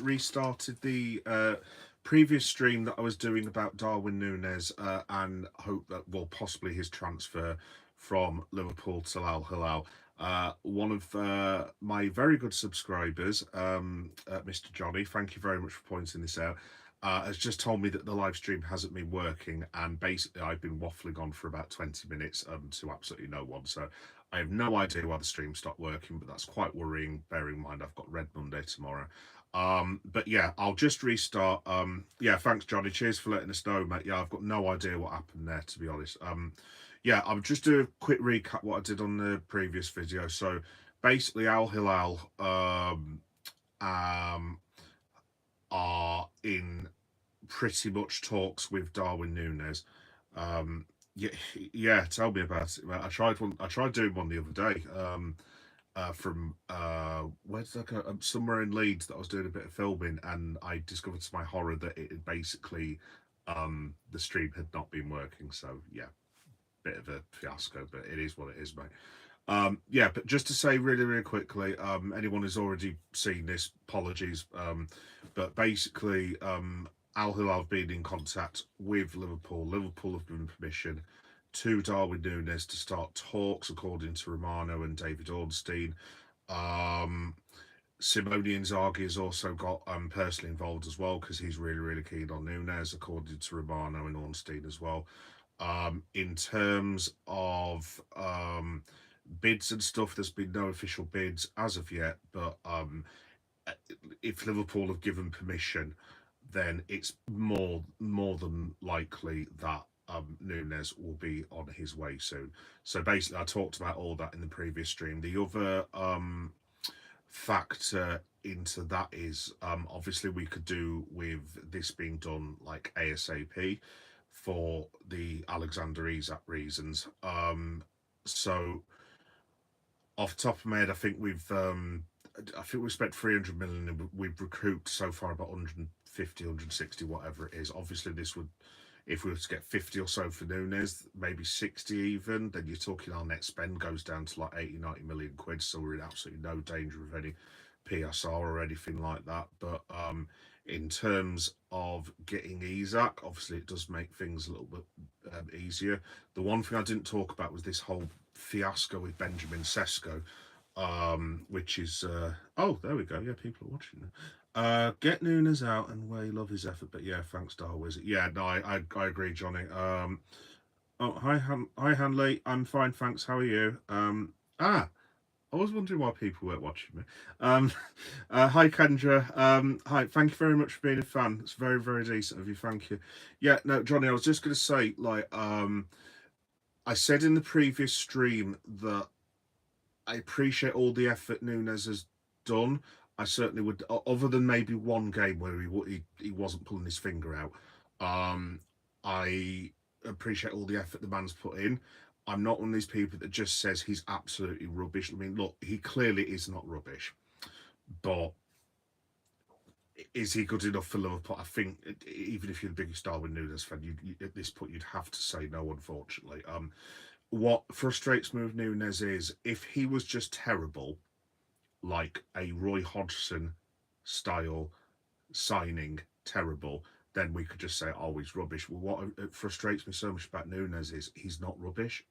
restarted the previous stream that I was doing about Darwin Nunez and hope that, well, possibly his transfer from Liverpool to Al Hilal. One of my very good subscribers, Mr. Johnny, thank you very much for pointing this out, has just told me that the live stream hasn't been working, and basically I've been waffling on for about 20 minutes to absolutely no one. So I have no idea why the stream stopped working, but that's quite worrying, bearing in mind I've got Red Monday tomorrow. But yeah, I'll just restart. Yeah, thanks, Johnny. Cheers for letting us know, mate. Yeah, I've got no idea what happened there, to be honest. Yeah, I'll just do a quick recap what I did on the previous video. So basically, Al Hilal um, are in pretty much talks with Darwin Nunez. Yeah, yeah, tell me about it, mate. I tried doing one the other day. From where did I go? Somewhere in Leeds that I was doing a bit of filming, and I discovered to my horror that it had basically the stream had not been working. So yeah, bit of a fiasco, but it is what it is, mate. Yeah, but just to say really, really quickly, anyone who's already seen this, apologies. But basically, Al Hilal have been in contact with Liverpool. Liverpool have given permission to Darwin Nunez to start talks, according to Romano and David Ornstein. Simone Inzaghi has also got personally involved as well because he's really, really keen on Nunez, according to Romano and Ornstein as well. In terms of bids and stuff, there's been no official bids as of yet, but if Liverpool have given permission, then it's more than likely that Nunez will be on his way soon. So basically, I talked about all that in the previous stream. The other factor into that is obviously we could do with this being done like ASAP for the Alexander Isak reasons. So off the top of my head, I think we've spent 300 million and we've recouped so far about 150, 160, whatever it is. Obviously, this would, if we were to get 50 or so for Nunez, maybe 60 even, then you're talking our net spend goes down to like 80, 90 million quid. So we're in absolutely no danger of any PSR or anything like that. But in terms of getting Isak, obviously it does make things a little bit easier. The one thing I didn't talk about was this whole fiasco with Benjamin Sesko, which is oh, there we go. Yeah, people are watching. Get Nunez out and we love his effort, but yeah, thanks, Darwin. Yeah, no, I agree, Johnny. Oh, hi Hanley. I'm fine, thanks. How are you? I was wondering why people weren't watching me. Um, hi Kendra. Hi. Thank you very much for being a fan. It's very, very decent of you. Thank you. Yeah, no, Johnny. I was just going to say, like, I said in the previous stream that I appreciate all the effort Nunez has done. I certainly would, other than maybe one game where he wasn't pulling his finger out. I appreciate all the effort the man's put in. I'm not one of these people that just says he's absolutely rubbish. I mean, look, he clearly is not rubbish, but is he good enough for Liverpool? I think even if you're the biggest Darwin Nunez fan, at this point you'd have to say no. Unfortunately, what frustrates me with Nunez is if he was just terrible, like a Roy Hodgson style signing, terrible, then we could just say, oh, he's rubbish. Well, what frustrates me so much about Nunez is he's not rubbish.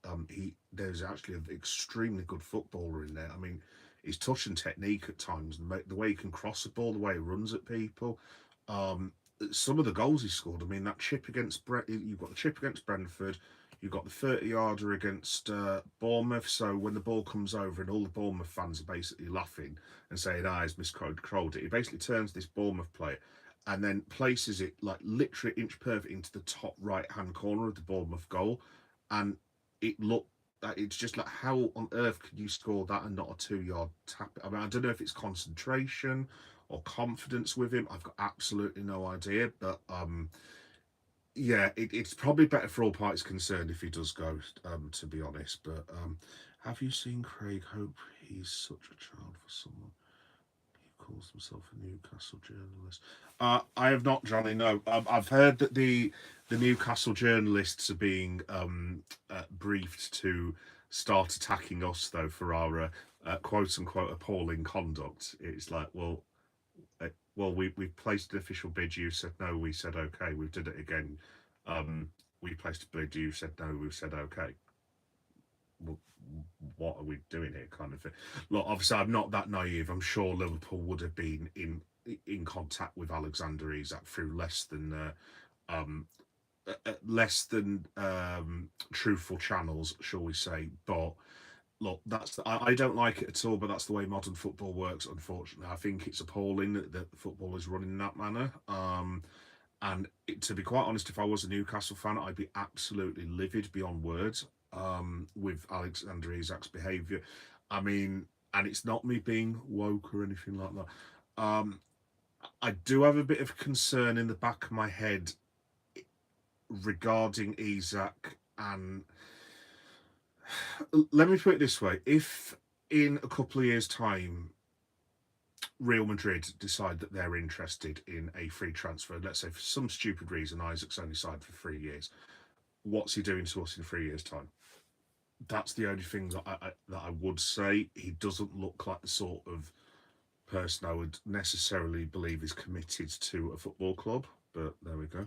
There's actually an extremely good footballer in there. I mean, his touch and technique at times, the way he can cross the ball, the way he runs at people. Some of the goals he scored. I mean, that chip against you've got the chip against Brentford. You've got the 30-yarder against Bournemouth. So when the ball comes over and all the Bournemouth fans are basically laughing and saying, he's miscontrolled it. He basically turns this Bournemouth player and then places it like literally inch perfect into the top right-hand corner of the Bournemouth goal. And it looked like, it's just like, how on earth could you score that and not a 2-yard tap? I mean, I don't know if it's concentration or confidence with him. I've got absolutely no idea. But yeah, it's probably better for all parties concerned if he does go, to be honest. But have you seen Craig Hope? He's such a child for someone. He calls himself a Newcastle journalist. I have not, Johnny. No, I've heard that the Newcastle journalists are being briefed to start attacking us though for our quote unquote appalling conduct. It's like, well, well, we placed an official bid. You said no. We said okay. We did it again. Um, we placed a bid. You said no. We said okay. Well, what are we doing here, kind of thing. Look, obviously, I'm not that naive. I'm sure Liverpool would have been in contact with Alexander Isak through um, less than truthful channels, shall we say. But look, I don't like it at all. But that's the way modern football works. Unfortunately, I think it's appalling that football is run in that manner. And to be quite honest, if I was a Newcastle fan, I'd be absolutely livid beyond words with Alexander Isak's behaviour. I mean, and it's not me being woke or anything like that. I do have a bit of concern in the back of my head regarding Isak. And let me put it this way: if in a couple of years' time Real Madrid decide that they're interested in a free transfer, let's say for some stupid reason Isaac's only signed for 3 years, what's he doing to us in 3 years' time? That's the only thing that I would say. He doesn't look like the sort of person I would necessarily believe is committed to a football club. But there we go.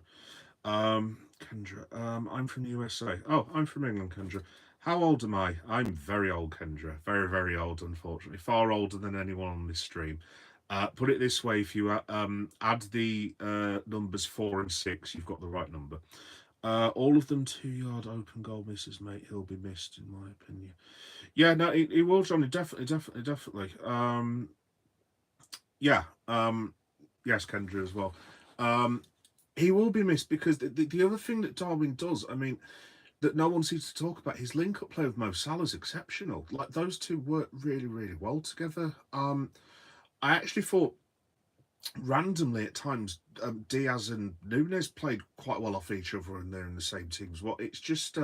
Kendra, I'm from the USA. Oh, I'm from England, Kendra. How old am I? I'm very old, Kendra. Very, very old, unfortunately. Far older than anyone on this stream. Put it this way: if you add the numbers 4 and 6, you've got the right number. All of them 2-yard open goal misses, mate. He'll be missed, in my opinion. Yeah, no, he will, Johnny. Definitely. Yeah. Yes, Kendra as well. He will be missed because the other thing that Darwin does, I mean, that no one seems to talk about, his link-up play with Mo Salah is exceptional. Like, those two work really, really well together. I actually thought randomly at times Diaz and Nunez played quite well off each other, and they're in the same team as well. It's just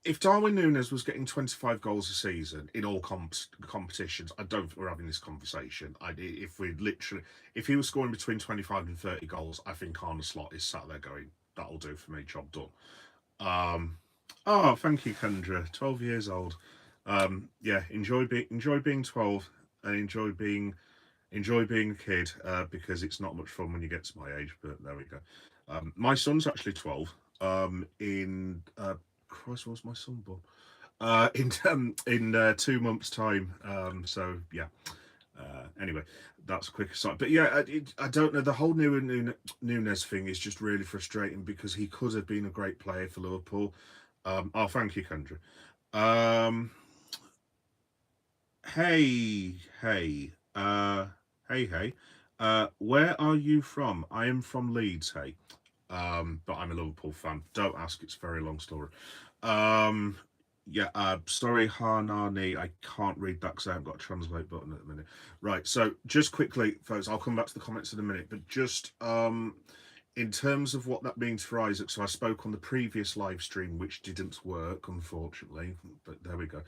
if Darwin Nunez was getting 25 goals a season in all competitions, I don't think we're having this conversation. If he was scoring between 25 and 30 goals, I think Arne Slot is sat there going, that'll do for me, job done. Oh, thank you, Kendra. 12 years old. Yeah, enjoy being 12 and enjoy being a kid, because it's not much fun when you get to my age. But there we go. My son's actually 12. In Christ, was my son born? In 2 months' time. So yeah. Anyway, that's a quick aside. But yeah, I don't know. The whole Nunez thing is just really frustrating because he could have been a great player for Liverpool. Oh, thank you, Kendra. Hey, hey, hey. Where are you from? I am from Leeds, hey. But I'm a Liverpool fan. Don't ask, it's a very long story. Yeah, sorry, Hanani, I can't read that because I haven't got a translate button at the minute. Right, so just quickly, folks, I'll come back to the comments in a minute, but just in terms of what that means for Isaac, so I spoke on the previous live stream, which didn't work, unfortunately, but there we go.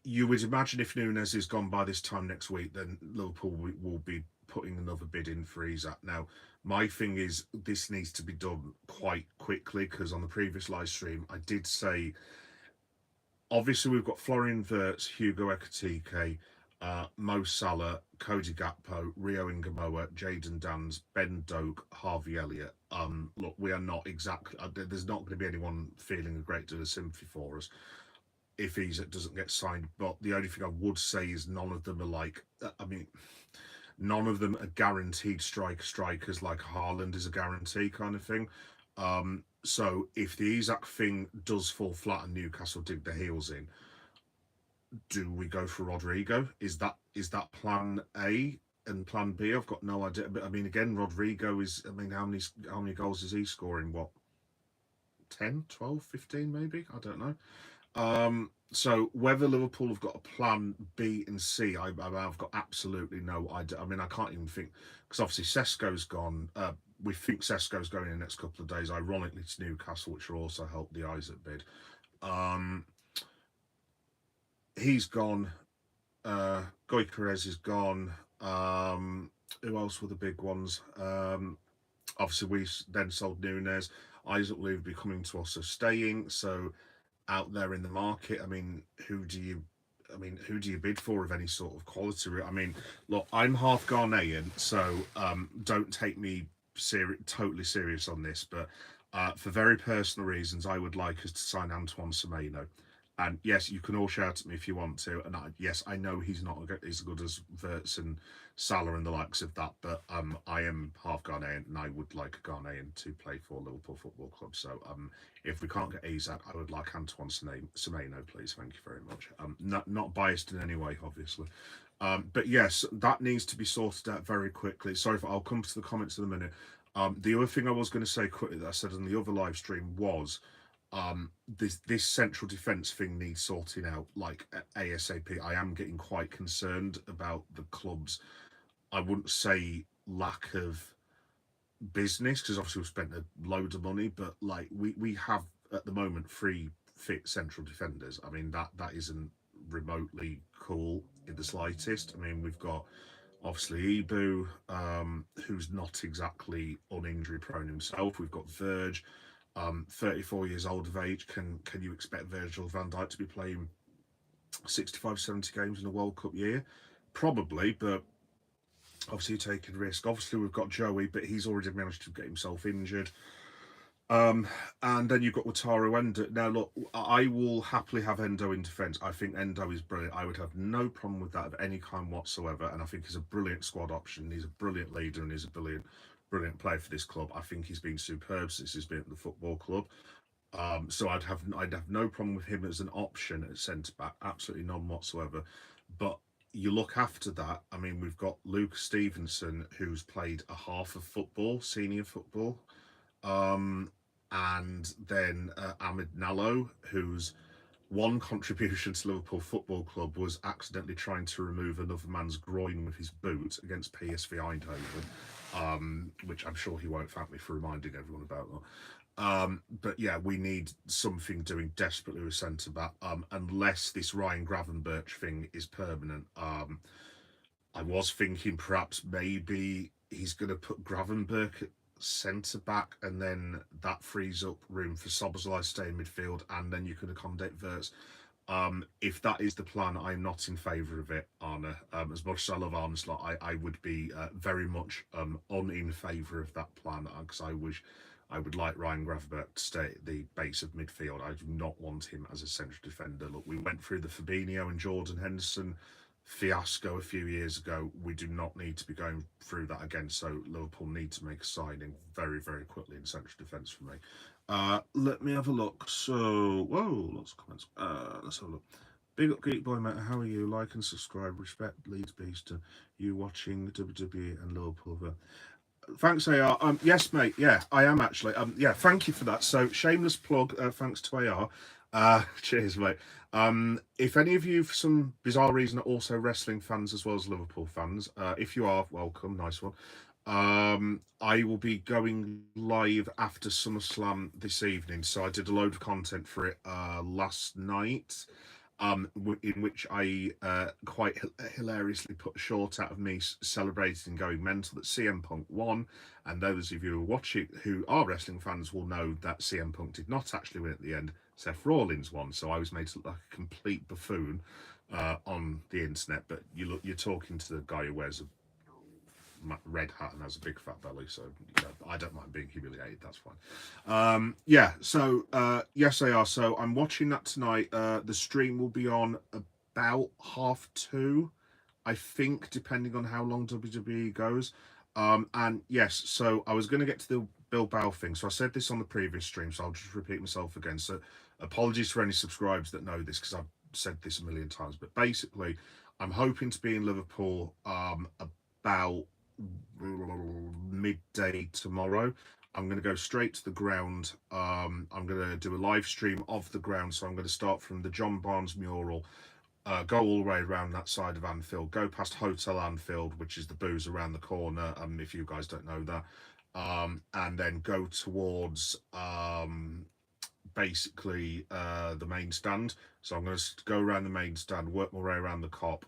You would imagine if Nunez is gone by this time next week, then Liverpool will be putting another bid in for Isak. Now, my thing is this needs to be done quite quickly because on the previous live stream, I did say, obviously we've got Florian Wirtz, Hugo Ekitike, Mo Salah, Cody Gakpo, Rio Ngamoa, Jadon Dans, Ben Doak, Harvey Elliott. Look, we are not exactly, there's not going to be anyone feeling a great deal of sympathy for us if Isak doesn't get signed. But the only thing I would say is none of them are like, I mean, none of them are guaranteed strikers like Haaland is a guarantee kind of thing. So if the Isak thing does fall flat and Newcastle dig their heels in, do we go for Rodrigo? Is that plan A? And plan B, I've got no idea. But I mean, again, Rodrigo is, I mean, how many goals is he scoring? What, 10, 12, 15 maybe? I don't know. So whether Liverpool have got a plan B and C, I've got absolutely no idea. I mean, I can't even think, because obviously Sesko's gone. We think Sesko's going in the next couple of days, ironically, to Newcastle, which will also help the Isaac bid. He's gone. Gyökeres is gone. Who else were the big ones? Obviously, we then sold Nunez. Isaac will be coming to us, so staying. So out there in the market, I mean, who do you I mean, who do you bid for of any sort of quality? I mean, look, I'm half Ghanaian, so don't take me totally serious on this, but for very personal reasons, I would like us to sign Antoine Semenyo. And yes, you can all shout at me if you want to. And yes, I know he's not as good as Verts and Salah and the likes of that, but I am half Ghanaian, and I would like a Ghanaian to play for Liverpool Football Club. So if we can't get Isak, I would like Antoine Semenyo, please. Thank you very much. Not biased in any way, obviously. But yes, that needs to be sorted out very quickly. Sorry, I'll come to the comments in a minute. The other thing I was going to say quickly that I said on the other live stream was this central defence thing needs sorting out like ASAP. I am getting quite concerned about the club's, I wouldn't say lack of business, because obviously we've spent a load of money, but like we have at the moment 3 fit central defenders. I mean, that isn't remotely cool in the slightest. I mean, we've got obviously Ibu, who's not exactly uninjury prone himself. We've got Verge, 34 years old of age. Can you expect Virgil van Dijk to be playing 65, 70 games in a World Cup year? Probably, but obviously you're taking risk. Obviously we've got Joey, but he's already managed to get himself injured. And then you've got Wataru Endo. Now, look, I will happily have Endo in defence. I think Endo is brilliant. I would have no problem with that of any kind whatsoever. And I think he's a brilliant squad option. He's a brilliant leader and he's a brilliant player for this club. I think he's been superb since he's been at the football club. So I'd have no problem with him as an option at centre back. Absolutely none whatsoever. But you look after that. I mean, we've got Luke Stevenson, who's played a half of football, senior football. And then Ahmed Nallo, whose one contribution to Liverpool Football Club was accidentally trying to remove another man's groin with his boot against PSV Eindhoven, which I'm sure he won't thank me for reminding everyone about that. But yeah, we need something doing desperately with centre back, unless this Ryan Gravenberch thing is permanent. I was thinking perhaps maybe he's going to put Gravenberch at centre back, and then that frees up room for Szoboszlai to stay in midfield, and then you can accommodate Verts. If that is the plan, I'm not in favour of it, Arne. As much as I love Arne Slot, I would be very much in favour of that plan, because I would like Ryan Gravenberch to stay at the base of midfield. I do not want him as a central defender. Look, we went through the Fabinho and Jordan Henderson fiasco a few years ago. We do not need to be going through that again, so Liverpool need to make a signing very, very quickly in central defence for me. Let me have a look. So, whoa, lots of comments. Let's have a look. Big up Geek Boy, mate. How are you? Like and subscribe. Respect Leeds Beast to you watching WWE and Liverpool. Thanks, AR. Yes, mate. Yeah, I am actually. Yeah, thank you for that. So, shameless plug. Thanks to AR. Cheers, mate. If any of you, for some bizarre reason, are also wrestling fans as well as Liverpool fans, if you are, welcome. Nice one. I will be going live after SummerSlam this evening. So I did a load of content for it last night. In which I quite hilariously put a short out of me celebrating and going mental that CM Punk won. And those of you who are watching, who are wrestling fans, will know that CM Punk did not actually win at the end. Seth Rollins won. So I was made to look like a complete buffoon on the internet. But you're talking to the guy who wears a red hat and has a big fat belly, so I don't mind being humiliated. That's fine. Yeah, so yes, they are. So I'm watching that tonight. The stream will be on about 2:30, I think, depending on how long WWE goes. And yes, so I was going to get to the Bilbao thing. So I said this on the previous stream, so I'll just repeat myself again. So apologies for any subscribers that know this, because I've said this a million times. But basically, I'm hoping to be in Liverpool about midday tomorrow. I'm going to go straight to the ground. I'm going to do a live stream of the ground. So I'm going to start from the John Barnes mural, go all the way around that side of Anfield, go past Hotel Anfield, which is the booze around the corner, if you guys don't know that, and then go towards basically the main stand. So I'm going to go around the main stand, work my way around the Kop,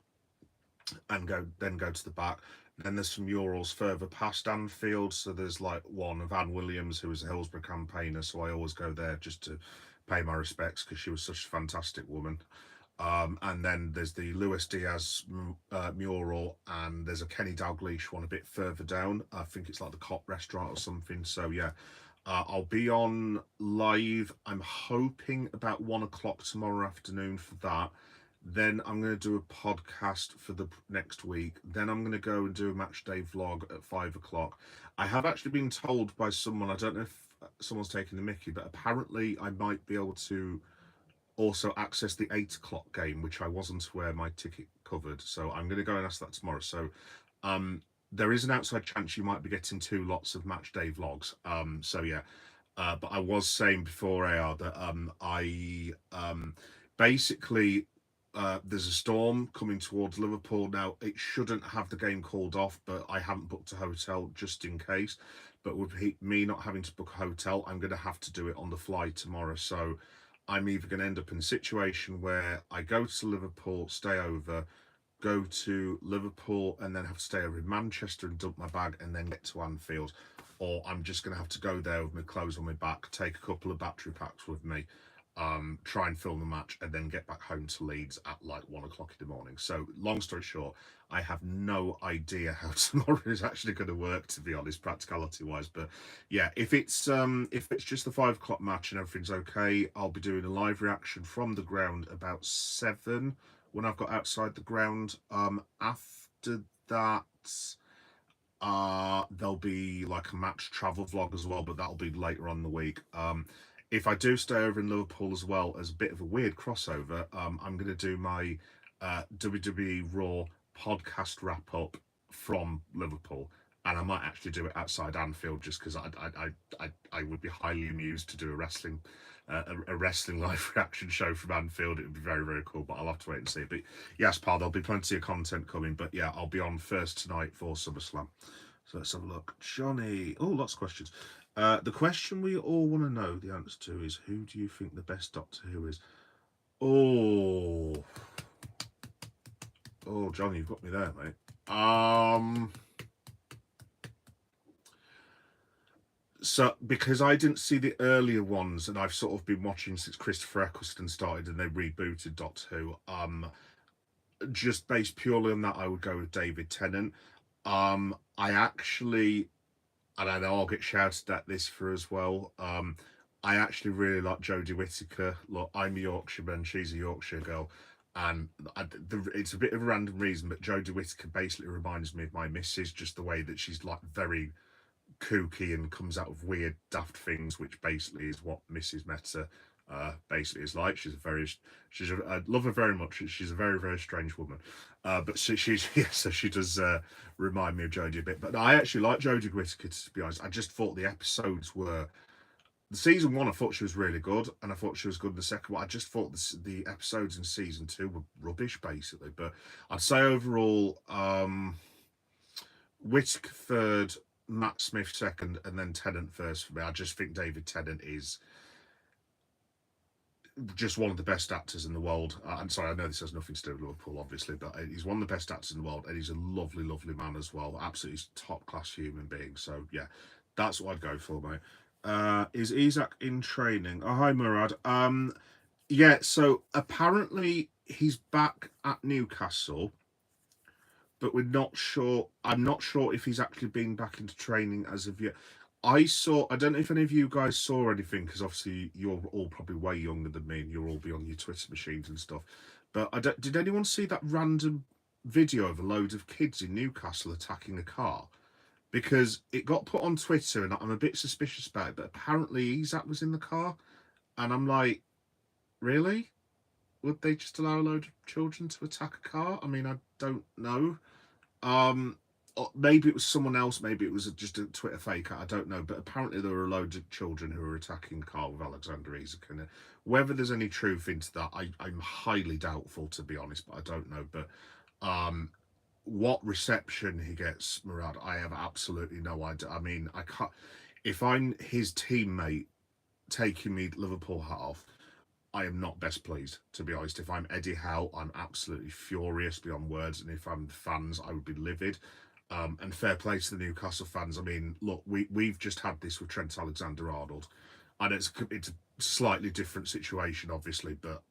and go to the back. Then there's some murals further past Anfield. So there's like one of Anne Williams, who was a Hillsborough campaigner. So I always go there just to pay my respects, because she was such a fantastic woman. And then there's the Luis Diaz mural, and there's a Kenny Dalglish one a bit further down. I think it's like the Cop restaurant or something. So yeah, I'll be on live. I'm hoping about 1 o'clock tomorrow afternoon for that. Then I'm going to do a podcast for the next week. Then I'm going to go and do a match day vlog at 5 o'clock. I have actually been told by someone, I don't know if someone's taking the mickey, but apparently I might be able to also access the 8 o'clock game, which I wasn't aware my ticket covered. So I'm going to go and ask that tomorrow. So there is an outside chance you might be getting 2 lots of match day vlogs. So yeah, but I was saying before AR that I basically there's a storm coming towards Liverpool now. It shouldn't have the game called off, but I haven't booked a hotel just in case. But with me not having to book a hotel, I'm going to have to do it on the fly tomorrow. So I'm either going to end up in a situation where I go to Liverpool, stay over, go to Liverpool, and then have to stay over in Manchester and dump my bag and then get to Anfield. Or I'm just going to have to go there with my clothes on my back, take a couple of battery packs with me, try and film the match, and then get back home to Leeds at like 1 o'clock in the morning. So long story short, I have no idea how tomorrow is actually going to work, to be honest, practicality wise. But yeah, if it's just the 5 o'clock match and everything's okay, I'll be doing a live reaction from the ground about 7 when I've got outside the ground. After that, there'll be like a match travel vlog as well, but that'll be later on in the week. If I do stay over in Liverpool as well, as a bit of a weird crossover, I'm going to do my WWE Raw podcast wrap up from Liverpool, and I might actually do it outside Anfield just because I would be highly amused to do a wrestling live reaction show from Anfield. It would be very, very cool, but I'll have to wait and see. But yes, pal, there'll be plenty of content coming. But yeah, I'll be on first tonight for SummerSlam. So let's have a look. Johnny. Oh, lots of questions. The question we all want to know the answer to is, who do you think the best Doctor Who is? Oh, Johnny, you've got me there, mate. So because I didn't see the earlier ones, and I've sort of been watching since Christopher Eccleston started and they rebooted Doctor Who, just based purely on that, I would go with David Tennant. I actually, and I know I'll get shouted at this for as well. I actually really like Jodie Whittaker. Look, I'm a Yorkshireman, she's a Yorkshire girl, and it's a bit of a random reason, but Jodie Whittaker basically reminds me of my missus, just the way that she's like very kooky and comes out of weird, daft things, which basically is what Mrs. Meta basically is like. I love her very much. She's a very, very strange woman, but she's yeah, so she does remind me of Jodie a bit. But I actually like Jodie Whittaker, to be honest. I just thought the episodes were. The season 1, I thought she was really good, and I thought she was good in the second one. I just thought the episodes in season 2 were rubbish, basically. But I'd say overall, Whittaker third, Matt Smith second, and then Tennant first for me. I just think David Tennant is just one of the best actors in the world. I'm sorry, I know this has nothing to do with Liverpool, obviously, but he's one of the best actors in the world, and he's a lovely, lovely man as well. Absolutely top-class human being. So, yeah, that's what I'd go for, mate. Is Isaac in training? Oh, hi, Murad. Yeah, so apparently he's back at Newcastle, but we're not sure. I'm not sure if he's actually been back into training as of yet. I don't know if any of you guys saw anything, because obviously you're all probably way younger than me and you'll all be on your Twitter machines and stuff. But did anyone see that random video of a load of kids in Newcastle attacking a car? Because it got put on Twitter and I'm a bit suspicious about it, but apparently Isaac was in the car. And I'm like, really? Would they just allow a load of children to attack a car? I mean, I don't know. Maybe it was someone else. Maybe it was just a Twitter fake. I don't know. But apparently there were loads of children who were attacking the car with Alexander Isak. And whether there's any truth into that, I'm highly doubtful, to be honest. But I don't know. But what reception he gets, Murad, I have absolutely no idea. I mean, I can't. If I'm his teammate taking me Liverpool hat off, I am not best pleased, to be honest. If I'm Eddie Howe, I'm absolutely furious beyond words. And if I'm the fans, I would be livid. And fair play to the Newcastle fans. I mean, look, we've just had this with Trent Alexander-Arnold. And it's a slightly different situation, obviously. But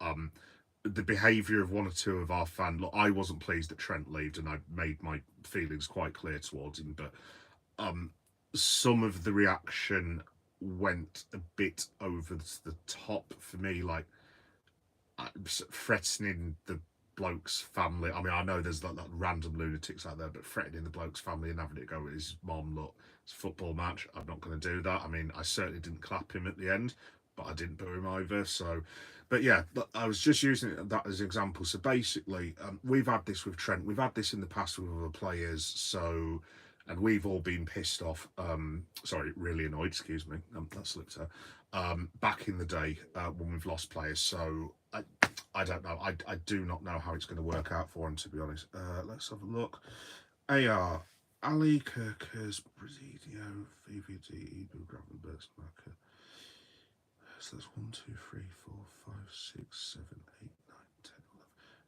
the behaviour of one or two of our fans. Look, I wasn't pleased that Trent left, and I made my feelings quite clear towards him. But some of the reaction went a bit over the top for me, like threatening the bloke's family. I mean, I know there's like random lunatics out there, but threatening the bloke's family and having it go with his mom. Look, it's a football match. I'm not going to do that. I mean, I certainly didn't clap him at the end, but I didn't boo him either. So, but yeah, I was just using that as an example. So basically, we've had this with Trent. We've had this in the past with other players. So, and we've all been pissed off. Sorry, really annoyed. Excuse me. That slipped out. Back in the day when we've lost players. So I don't know. I do not know how it's going to work out for him, to be honest. Let's have a look. AR, Ali, Kirkers, Presidio, VVD, Ebu, Gravenbergs, Marker. So that's 1, 2, 3, 4, 5, 6, 7, 8, 9, 10, 11.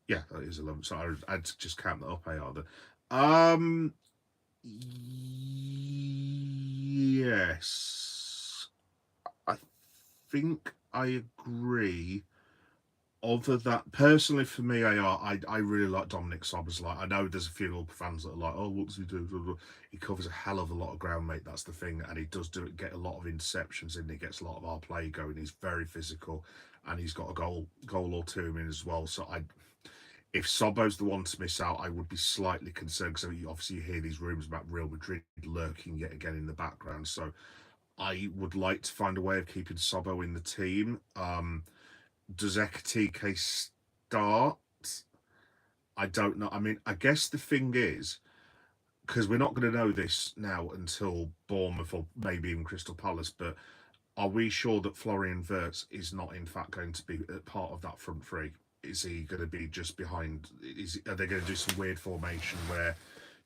Yeah, that is 11. So I'd just count that up, AR. Yes. I think I agree. Other that, personally for me, I really like Dominic Szoboszlai. I know there's a few Liverpool fans that are like, oh, what does he do? He covers a hell of a lot of ground, mate. That's the thing, and he does get a lot of interceptions in. He gets a lot of our play going. He's very physical, and he's got a goal or two in as well. So if Sobbo's the one to miss out, I would be slightly concerned because obviously you hear these rumours about Real Madrid lurking yet again in the background. So I would like to find a way of keeping Sobbo in the team. Does Ekatike start? I don't know. I mean, I guess the thing is, because we're not going to know this now until Bournemouth or maybe even Crystal Palace, but are we sure that Florian Wirtz is not in fact going to be part of that front three? Is he going to be just behind? Are they going to do some weird formation where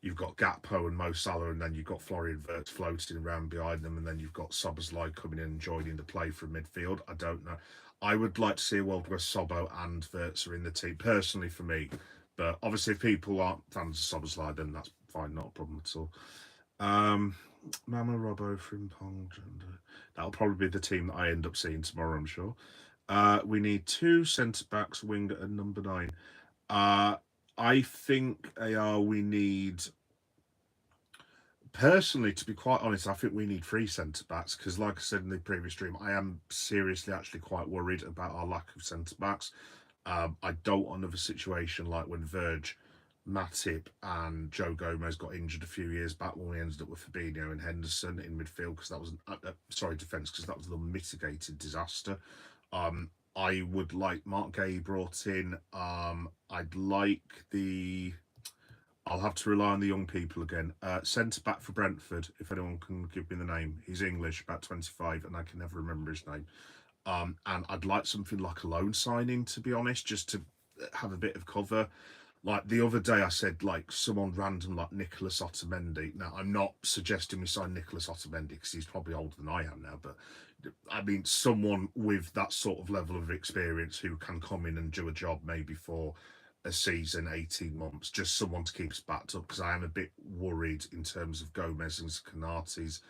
you've got Gakpo and Mo Salah, and then you've got Florian Wirtz floating around behind them, and then you've got Szoboszlai coming in and joining the play from midfield? I don't know. I would like to see a world where Sobbo and Wirtz are in the team, personally for me. But obviously, if people aren't fans of Szoboszlai, then that's fine, not a problem at all. Mama, Robbo, Frimpong, Gender. That'll probably be the team that I end up seeing tomorrow, I'm sure. We need 2 centre-backs, winger and number 9. I think, we need... Personally, to be quite honest, I think we need 3 centre-backs because, like I said in the previous stream, I am seriously actually quite worried about our lack of centre-backs. I don't want another situation like when Verge, Matip and Joe Gomez got injured a few years back when we ended up with Fabinho and Henderson in midfield because that was defence because that was an unmitigated disaster. I would like Mark Gay brought in. I'd like I'll have to rely on the young people again. Centre back for Brentford, if anyone can give me the name. He's English, about 25, and I can never remember his name. And I'd like something like a loan signing, to be honest, just to have a bit of cover. Like the other day, I said like someone random like Nicholas Otamendi. Now, I'm not suggesting we sign Nicholas Otamendi because he's probably older than I am now, but I mean someone with that sort of level of experience who can come in and do a job maybe for a season, 18 months, just someone to keep us backed up because I am a bit worried in terms of Gomez and Canate's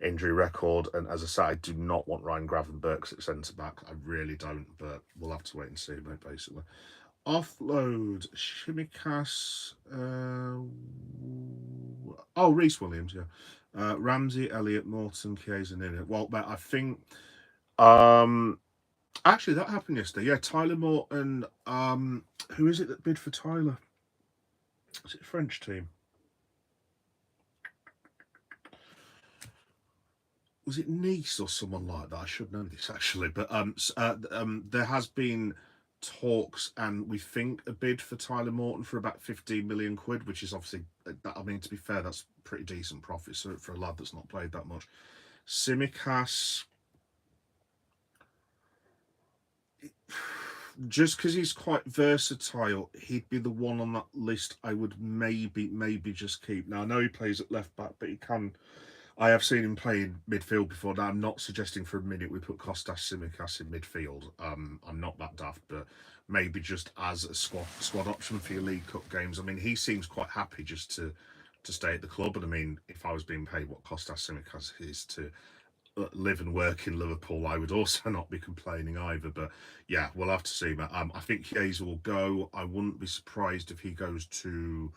injury record. And as I said, I do not want Ryan Gravenbergs at centre back. I really don't, but we'll have to wait and see, mate, basically. Offload, Shimikas. Reece Williams, yeah. Ramsey, Elliott, Morton, Chiesa, Nunez. Well, I think. Actually, that happened yesterday. Yeah, Tyler Morton. Who is it that bid for Tyler? Is it a French team? Was it Nice or someone like that? I should know this actually, but there has been talks, and we think a bid for Tyler Morton for about 15 million quid, which is obviously, I mean, to be fair, that's pretty decent profit for a lad that's not played that much. Tsimikas, just because he's quite versatile, he'd be the one on that list I would maybe just keep. Now I know he plays at left back, but he can. I have seen him play in midfield before. Now, I'm not suggesting for a minute we put Kostas Tsimikas in midfield. I'm not that daft, but maybe just as a squad option for your League Cup games. I mean, he seems quite happy just to stay at the club. And I mean, if I was being paid what Kostas Tsimikas is to live and work in Liverpool, I would also not be complaining either. But yeah, we'll have to see. But I think Chiesa will go. I wouldn't be surprised if he goes to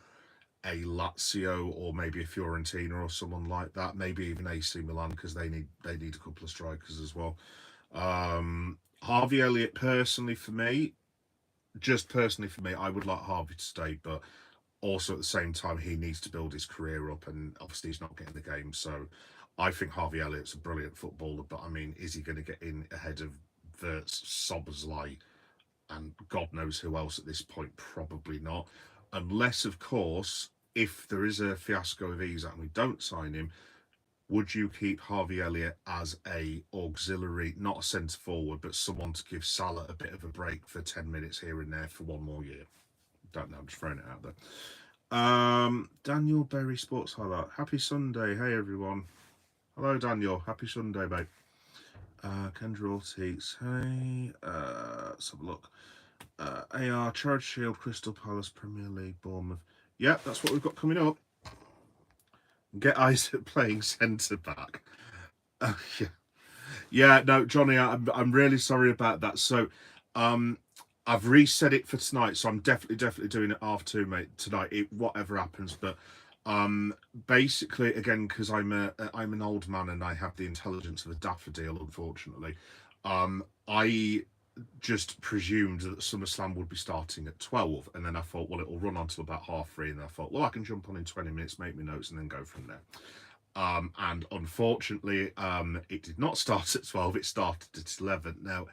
a Lazio or maybe a Fiorentina or someone like that. Maybe even AC Milan because they need a couple of strikers as well. Harvey Elliott, personally for me, just personally for me, I would like Harvey to stay, but also at the same time, he needs to build his career up, and obviously he's not getting the game. So I think Harvey Elliott's a brilliant footballer, but I mean, is he going to get in ahead of Verts, Sobersley, and God knows who else at this point? Probably not, unless, of course, if there is a fiasco of Isak and we don't sign him, would you keep Harvey Elliott as a auxiliary, not a centre forward, but someone to give Salah a bit of a break for 10 minutes here and there for one more year? Don't know. I'm just throwing it out there. Daniel Berry Sports Highlight. Happy Sunday. Hey everyone. Hello Daniel. Happy Sunday, mate. Kendra Ortiz. Hey. Let's have a look. AR Charge Shield, Crystal Palace, Premier League, Bournemouth. Yeah, that's what we've got coming up. Get Isaac playing centre back. Yeah. Yeah, no, Johnny, I'm really sorry about that. So, I've reset it for tonight, so I'm definitely doing it half 2, mate, tonight. Whatever happens, but basically, again, because I'm an old man and I have the intelligence of a daffodil, unfortunately. I just presumed that SummerSlam would be starting at 12, and then I thought, well, it'll run on till about 3:30, and I thought, well, I can jump on in 20 minutes, make my notes, and then go from there. And unfortunately, it did not start at 12, it started at 11. Now,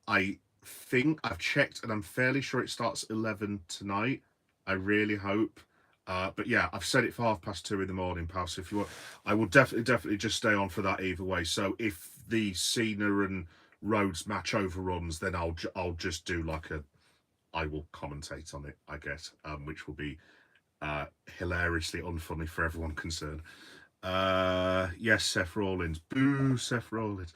I think I've checked and I'm fairly sure it starts at 11 tonight. I really hope. But yeah, I've set it for 2:30 in the morning, pal. So if you want, I will definitely just stay on for that either way. So if the Cena and Rhodes match overruns, then I'll just do like I will commentate on it, I guess, which will be hilariously unfunny for everyone concerned. Yes, Seth Rollins. Boo, Seth Rollins.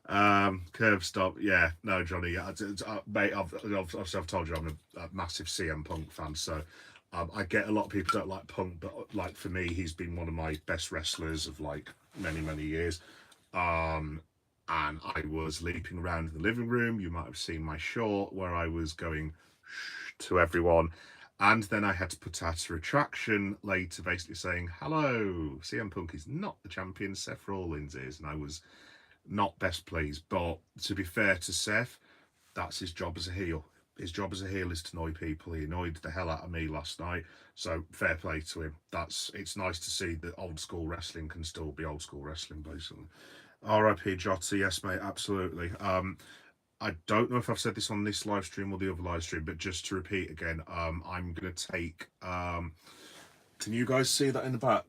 Curb stop. Yeah, no, Johnny. Mate, I've told you I'm a massive CM Punk fan, so I get a lot of people don't like Punk, but like for me, he's been one of my best wrestlers of like many years. And I was leaping around in the living room. You might have seen my short where I was going to everyone. And then I had to put out a retraction later, basically saying, hello, CM Punk is not the champion, Seth Rollins is. And I was not best pleased. But to be fair to Seth, that's his job as a heel. His job as a heel is to annoy people. He annoyed the hell out of me last night. So fair play to him. It's nice to see that old school wrestling can still be old school wrestling, basically. R.I.P. Jota, yes, mate, absolutely. I don't know if I've said this on this live stream or the other live stream, but just to repeat again, I'm gonna take. Can you guys see that in the back?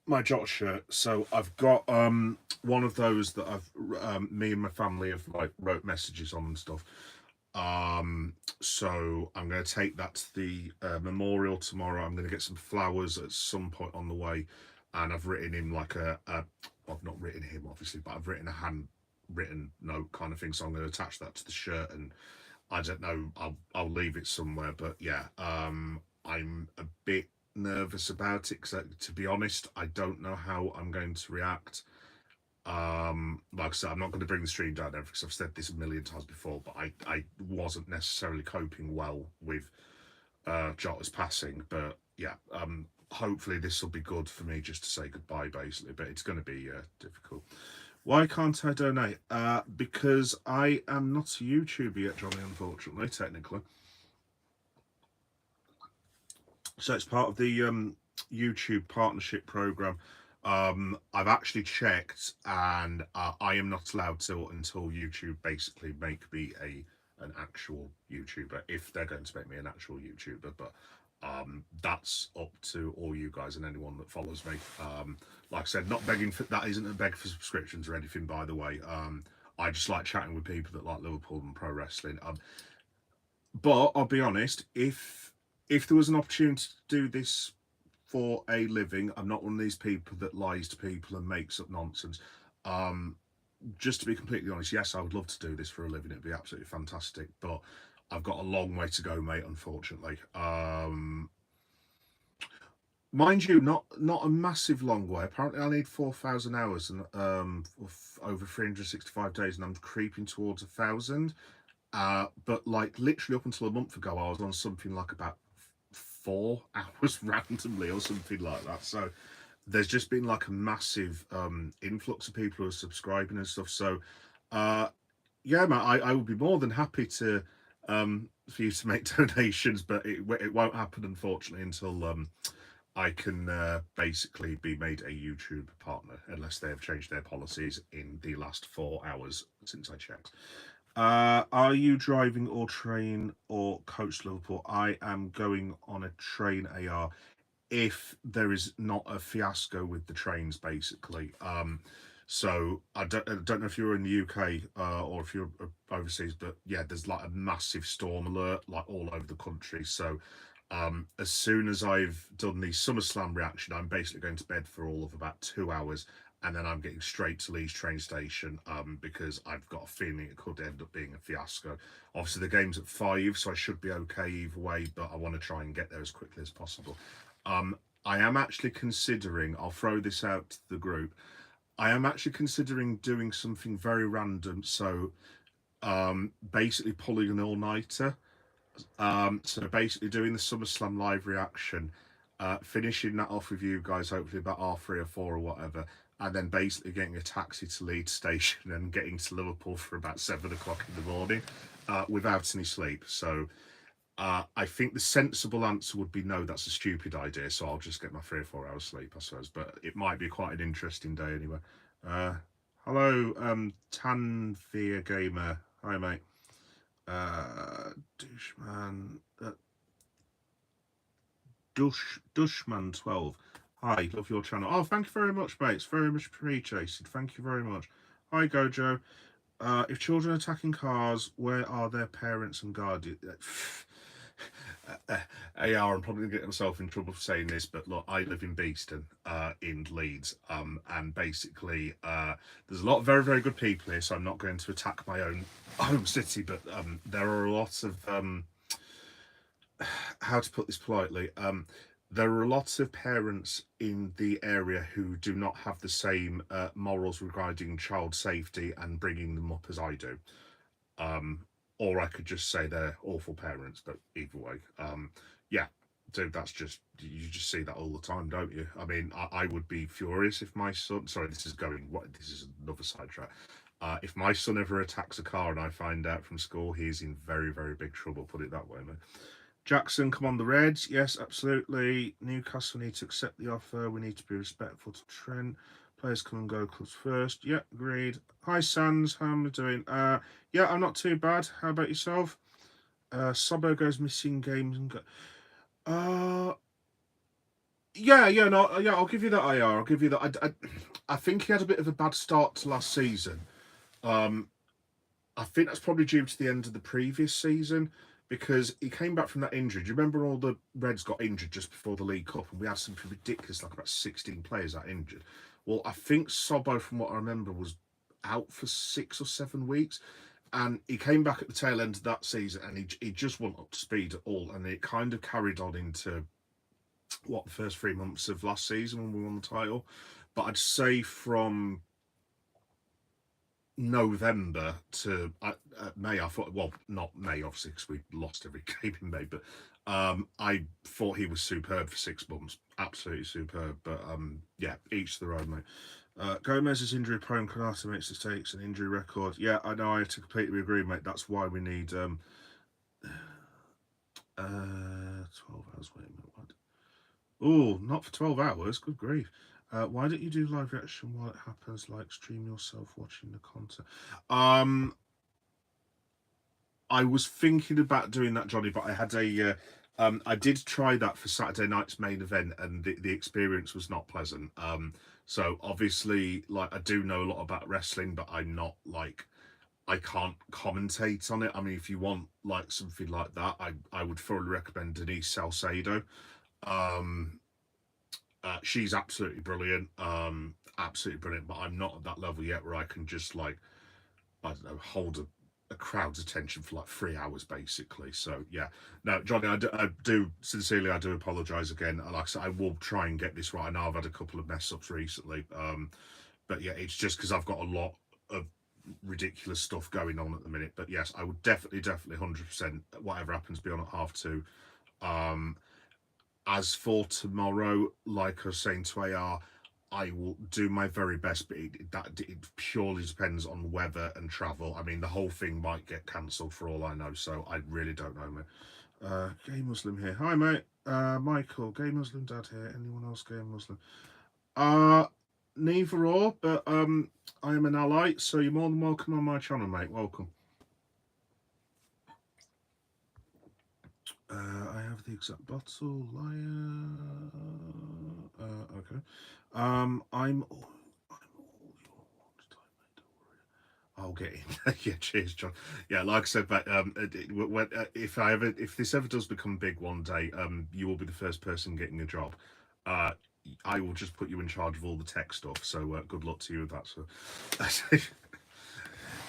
My Jota shirt. So I've got one of those that me and my family have like wrote messages on and stuff. So I'm going to take that to the memorial tomorrow. I'm going to get some flowers at some point on the way, and I've written him like I've not written him obviously, but I've written a handwritten note kind of thing. So I'm going to attach that to the shirt, and I don't know, I'll leave it somewhere. But yeah, I'm a bit nervous about it because, to be honest, I don't know how I'm going to react. Like I said, I'm not going to bring the stream down there because I've said this a million times before, but I wasn't necessarily coping well with Jota's passing. But yeah, hopefully this will be good for me just to say goodbye, basically. But it's going to be difficult. Why can't I donate? Because I am not a YouTuber yet, Johnny, unfortunately, technically. So it's part of the YouTube partnership program. I've actually checked, and I am not allowed to until YouTube basically make me an actual YouTuber, if they're going to make me an actual YouTuber. But that's up to all you guys and anyone that follows me. Like I said, not begging for that. Isn't a beg for subscriptions or anything, by the way. I just like chatting with people that like Liverpool and pro wrestling. But I'll be honest, if there was an opportunity to do this for a living, I'm not one of these people that lies to people and makes up nonsense. Just to be completely honest, yes, I would love to do this for a living. It'd be absolutely fantastic, but I've got a long way to go, mate, unfortunately. mind you, not a massive long way. Apparently, I need 4,000 hours and over 365 days, and I'm creeping towards 1,000. But like literally up until a month ago, I was on something like about 4 hours randomly or something like that. So there's just been like a massive influx of people who are subscribing and stuff. So uh, yeah, man, I would be more than happy to for you to make donations, but it won't happen unfortunately until I can basically be made a YouTube partner unless they have changed their policies in the last 4 hours since I checked. Are you driving or train or coach to Liverpool? I am going on a train AR if there is not a fiasco with the trains, basically. So I don't know if you're in the UK or if you're overseas, but yeah, there's like a massive storm alert like all over the country. So as soon as I've done the SummerSlam reaction, I'm basically going to bed for all of about 2 hours, and then I'm getting straight to Leeds train station because I've got a feeling it could end up being a fiasco. Obviously, the game's at 5, so I should be okay either way, but I want to try and get there as quickly as possible. Um, I am actually considering, I'll throw this out to the group, I am actually considering doing something very random. So basically pulling an all-nighter. So basically doing the SummerSlam live reaction, finishing that off with you guys, hopefully about half 3 or 4 or whatever, and then basically getting a taxi to Leeds station and getting to Liverpool for about 7 o'clock in the morning, without any sleep. So I think the sensible answer would be no, that's a stupid idea. So I'll just get my 3 or 4 hours sleep, I suppose. But it might be quite an interesting day anyway. Uh, hello, Tanvia Gamer. Hi, mate. Doucheman. Dushman12. Hi, love your channel. Oh, thank you very much, mate. It's very much appreciated. Thank you very much. Hi, Gojo. If children are attacking cars, where are their parents and guardians? AR, I'm probably going to get myself in trouble for saying this, but look, I live in Beeston, in Leeds, and basically, there's a lot of very, very good people here, so I'm not going to attack my own home city, but there are a lot of, how to put this politely, there are lots of parents in the area who do not have the same morals regarding child safety and bringing them up as I do. Um, or I could just say they're awful parents, but either way, yeah, dude, that's just you just see that all the time, don't you? I mean, I would be furious if my son. Sorry, this is going. What this is another sidetrack. If my son ever attacks a car and I find out from school, he's in very, very big trouble. Put it that way, man. Jackson, come on, the Reds. Yes, absolutely. Newcastle need to accept the offer. We need to be respectful to Trent. Players come and go, clubs first. Yeah, agreed. Hi, Sans. How am I doing? Yeah, I'm not too bad. How about yourself? Sobo goes missing games and go. Yeah, no, yeah. I'll give you that. I'll give you that. I think he had a bit of a bad start to last season. Um, I think that's probably due to the end of the previous season because he came back from that injury. Do you remember all the Reds got injured just before the League Cup and we had something ridiculous like about 16 players that injured? Well, I think Sobbo, from what I remember, was out for 6 or 7 weeks. And he came back at the tail end of that season and he just wasn't up to speed at all. And it kind of carried on into the first 3 months of last season when we won the title. But I'd say from November to May, I thought, well, not May, obviously, because we lost every game in May, but I thought he was superb for 6 months. Absolutely superb. But yeah, each to their own, mate. Gomez is injury prone. Canata makes mistakes, an injury record. Yeah, I know. I have to completely agree, mate. That's why we need 12 hours. Wait a minute. What? Oh, not for 12 hours. Good grief. Why don't you do live reaction while it happens, like stream yourself watching the content? I was thinking about doing that, Johnny, but I had I did try that for Saturday night's main event, and the experience was not pleasant. So obviously, like, I do know a lot about wrestling, but I'm not like, I can't commentate on it. I mean, if you want like something like that, I would thoroughly recommend Denise Salcedo. Um, she's absolutely brilliant. Absolutely brilliant. But I'm not at that level yet where I can just like, I don't know, hold a a crowd's attention for like 3 hours basically. So yeah, no, Johnny, I do sincerely, I do apologise again. Like I said, I will try and get this right. I know I've had a couple of mess ups recently, but yeah, it's just because I've got a lot of ridiculous stuff going on at the minute. But yes, I would definitely 100%, whatever happens, be on at 2:30. As for tomorrow, like I was saying to AR, I will do my very best, but it purely depends on weather and travel. I mean, the whole thing might get cancelled for all I know, so I really don't know, mate. Gay Muslim here. Hi, mate. Michael, gay Muslim dad here. Anyone else gay Muslim? Neither or, but I am an ally, so you're more than welcome on my channel, mate. Welcome. I have the exact bottle, liar. Okay. I'm all I'll get in. Yeah, cheers, John. Yeah, like I said, but if this ever does become big one day, you will be the first person getting a job. I will just put you in charge of all the tech stuff. So good luck to you with that. So,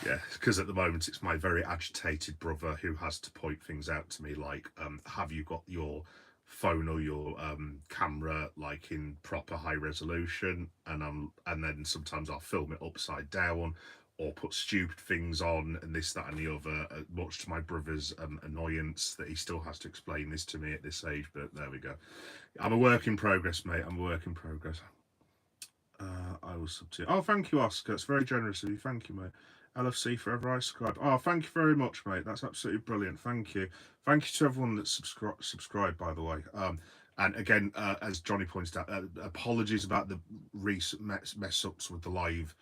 yeah, because at the moment it's my very agitated brother who has to point things out to me, like, have you got your phone or your camera like in proper high resolution? And then sometimes I'll film it upside down or put stupid things on and this, that, and the other, much to my brother's annoyance that he still has to explain this to me at this age. But there we go. I'm a work in progress, mate. I'm a work in progress. I will sub to you. Oh, thank you, Oscar. It's very generous of you. Thank you, mate. LFC forever I subscribe. Oh, thank you very much, mate. That's absolutely brilliant. Thank you. Thank you to everyone that's subscribed, by the way. And again, as Johnny pointed out, apologies about the recent mess ups with the live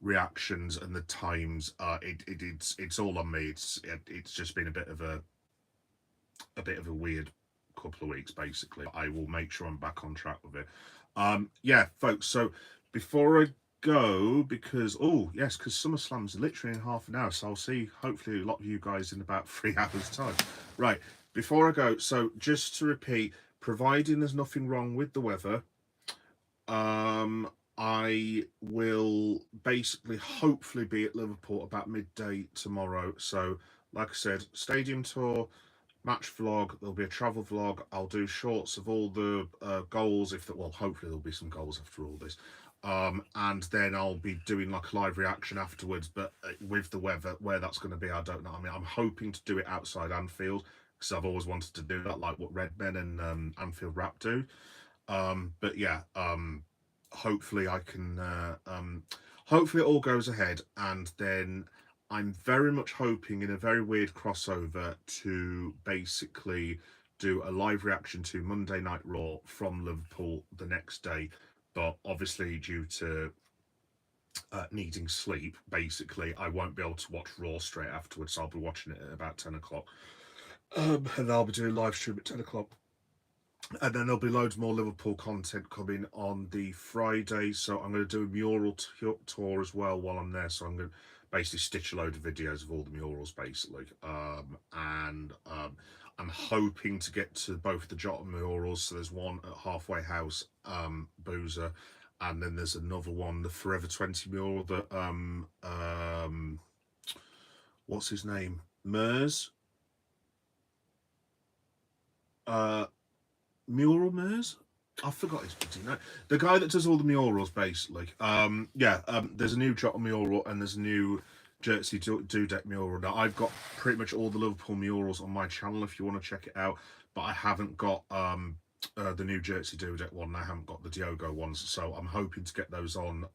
reactions and the times. It's all on me. It's just been a bit of a weird couple of weeks, basically. I will make sure I'm back on track with it. Yeah, folks. So before I go, because SummerSlam's literally in half an hour, so I'll see hopefully a lot of you guys in about 3 hours time. Right, before I go, so just to repeat, providing there's nothing wrong with the weather, I will basically hopefully be at Liverpool about midday tomorrow. So like I said, stadium tour, match vlog, there'll be a travel vlog. I'll do shorts of all the goals, hopefully there'll be some goals after all this. And then I'll be doing like a live reaction afterwards, but with the weather, where that's going to be, I don't know. I mean, I'm hoping to do it outside Anfield, because I've always wanted to do that, like what Redmen and Anfield Rap do. But yeah, hopefully I can, hopefully it all goes ahead, and then I'm very much hoping in a very weird crossover to basically do a live reaction to Monday Night Raw from Liverpool the next day. But obviously due to needing sleep, basically, I won't be able to watch Raw straight afterwards. So I'll be watching it at about 10 o'clock. And I'll be doing live stream at 10 o'clock. And then there'll be loads more Liverpool content coming on the Friday. So I'm going to do a mural tour as well while I'm there. So I'm going to basically stitch a load of videos of all the murals, basically. I'm hoping to get to both the Jota murals. So there's one at Halfway House, Boozer, and then there's another one, the Forever 20 mural that what's his name? Mers. Mural Mers? I forgot his name. The guy that does all the murals, basically. There's a new Jota mural and there's a new Jersey Dudek mural. Now, I've got pretty much all the Liverpool murals on my channel if you want to check it out, but I haven't got the new Jersey Dudek one. I haven't got the Diogo ones, so I'm hoping to get those on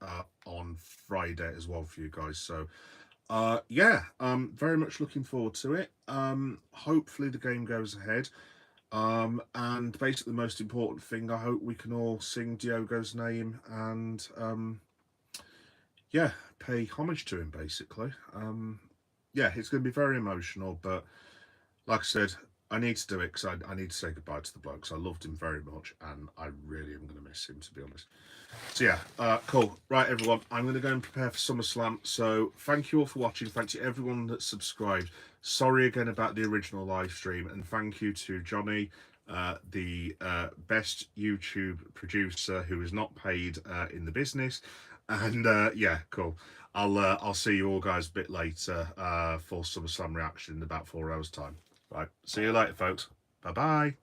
Friday as well for you guys. So very much looking forward to it. Hopefully the game goes ahead. And basically the most important thing, I hope we can all sing Diogo's name and pay homage to him, basically. It's going to be very emotional, but like I said, I need to do it because I need to say goodbye to the bloke, because I loved him very much and I really am going to miss him, to be honest. So yeah, cool. Right, everyone, I'm going to go and prepare for SummerSlam. So thank you all for watching. Thank you everyone that subscribed. Sorry again about the original live stream, and thank you to Johnny, the best YouTube producer who is not paid in the business, And yeah, cool. I'll see you all guys a bit later for SummerSlam reaction in about 4 hours time. Right, see you later, folks. Bye bye.